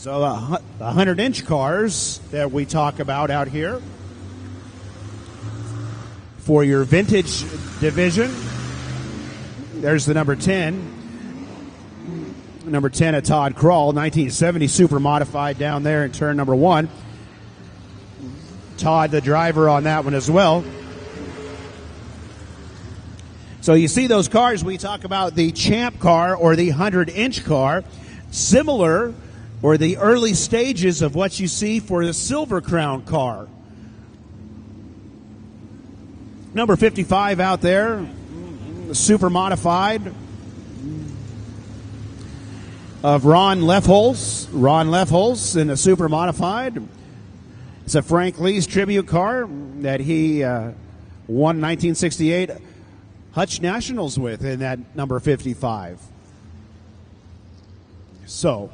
So the 100-inch cars that we talk about out here for your vintage division. There's the number 10. Number 10, a Todd Krall, 1970 super modified down there in turn number 1. Todd, the driver on that one as well. So you see those cars, we talk about the Champ car or the 100-inch car, similar or the early stages of what you see for the Silver Crown car. Number 55 out there, super modified of Ron Lefholz. Ron Lefholz in a super modified. It's a Frank Lee's tribute car that he won 1968 Hutch Nationals with in that number 55. So,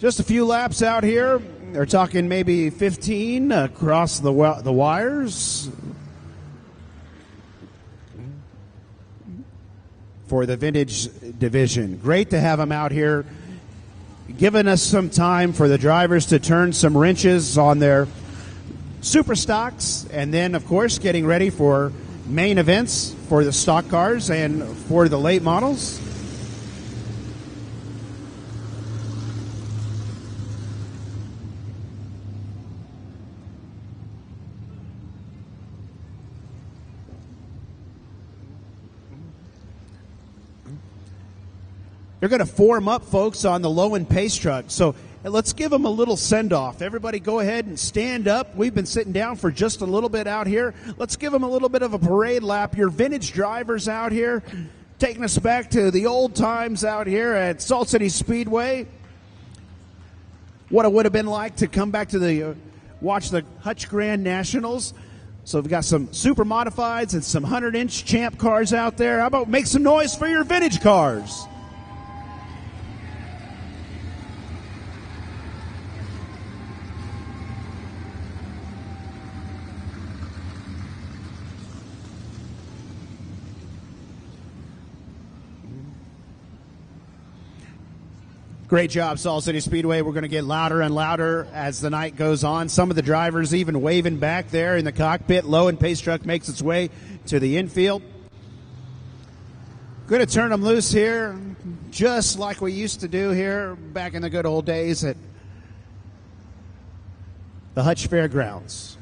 just a few laps out here. They're talking maybe 15 across the wires for the vintage division. Great to have them out here, giving us some time for the drivers to turn some wrenches on their super stocks, and then, of course, getting ready for main events for the stock cars and for the late models. They're going to form up, folks, on the Lowen Pace truck. So let's give them a little send-off. Everybody go ahead and stand up. We've been sitting down for just a little bit out here. Let's give them a little bit of a parade lap. Your vintage drivers out here taking us back to the old times out here at Salt City Speedway. What it would have been like to come back to the watch the Hutch Grand Nationals. So we've got some super modifieds and some 100-inch Champ cars out there. How about make some noise for your vintage cars? Great job, Salt City Speedway. We're going to get louder and louder as the night goes on. Some of the drivers even waving back there in the cockpit. Lowen Pace truck makes its way to the infield. Going to turn them loose here, just like we used to do here back in the good old days at the Hutch Fairgrounds.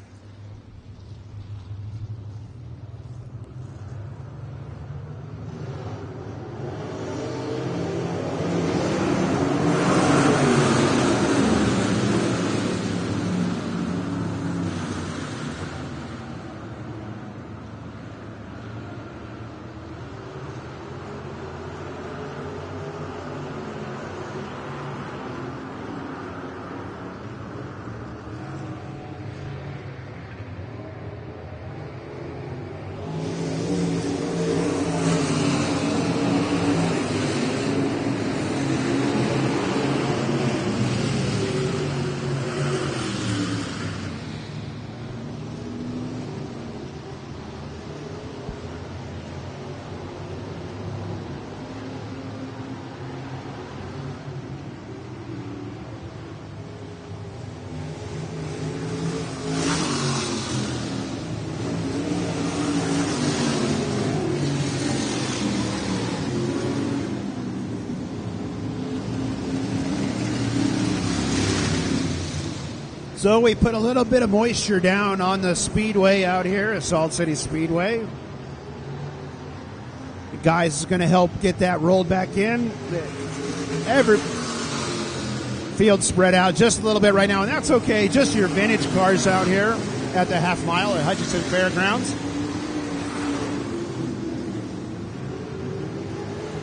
So we put a little bit of moisture down on the speedway out here at Salt City Speedway. The guys is going to help get that rolled back in. Every field spread out just a little bit right now, and that's okay. Just your vintage cars out here at the half mile at Hutchinson Fairgrounds.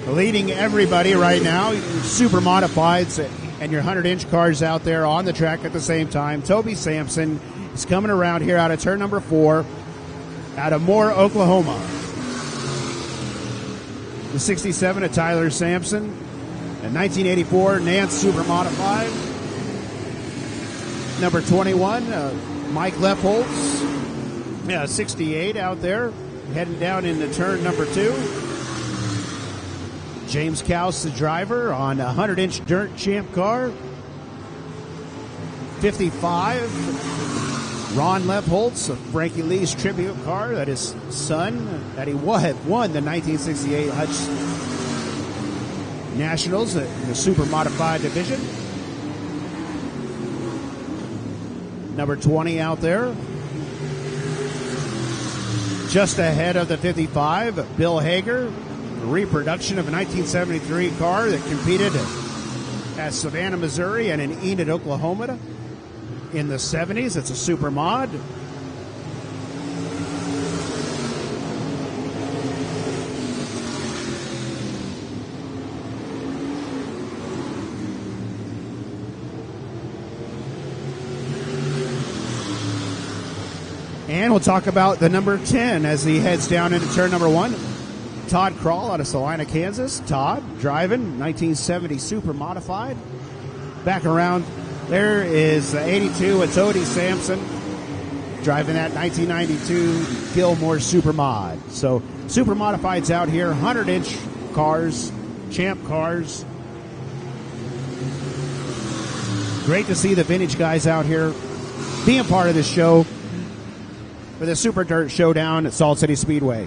Leading everybody right now, super modifieds and your 100-inch cars out there on the track at the same time. Toby Sampson is coming around here out of turn number 4 out of Moore, Oklahoma. The 67 of Tyler Sampson. And 1984 Nance Super Modified. Number 21, Mike Lefholz. Yeah, 68 out there, heading down into turn number 2. James Cowse, the driver, on a 100-inch dirt champ car. 55, Ron Lepholtz of Frankie Lee's tribute car. That is son, that he had won the 1968 Hutch Nationals in the super modified division. Number 20 out there. Just ahead of the 55, Bill Hager, a reproduction of a 1973 car that competed at Savannah, Missouri and in Enid, Oklahoma in the 70s. It's a super mod. And we'll talk about the number 10 as he heads down into turn number 1. Todd Krall out of Salina, Kansas. Todd driving 1970 Super Modified. Back around there is 82 with Toby Sampson driving that 1992 Gilmore Super Mod. So Super Modified's out here, 100-inch cars, champ cars. Great to see the vintage guys out here being part of this show for the Super Dirt Showdown at Salt City Speedway.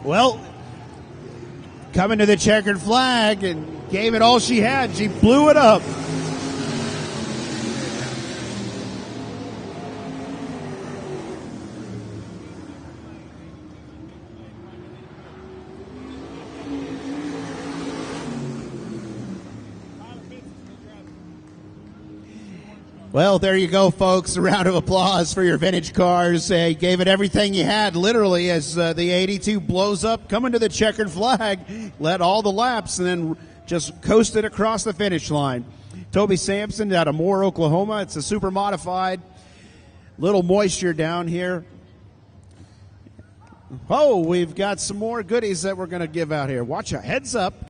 Well, coming to the checkered flag and gave it all she had. She blew it up. Well, there you go, folks. A round of applause for your vintage cars. You gave it everything you had, literally, as the 82 blows up, coming to the checkered flag, led all the laps, and then just coasted across the finish line. Toby Sampson out of Moore, Oklahoma. It's a super modified. Little moisture down here. Oh, we've got some more goodies that we're going to give out here. Watch out. Heads up.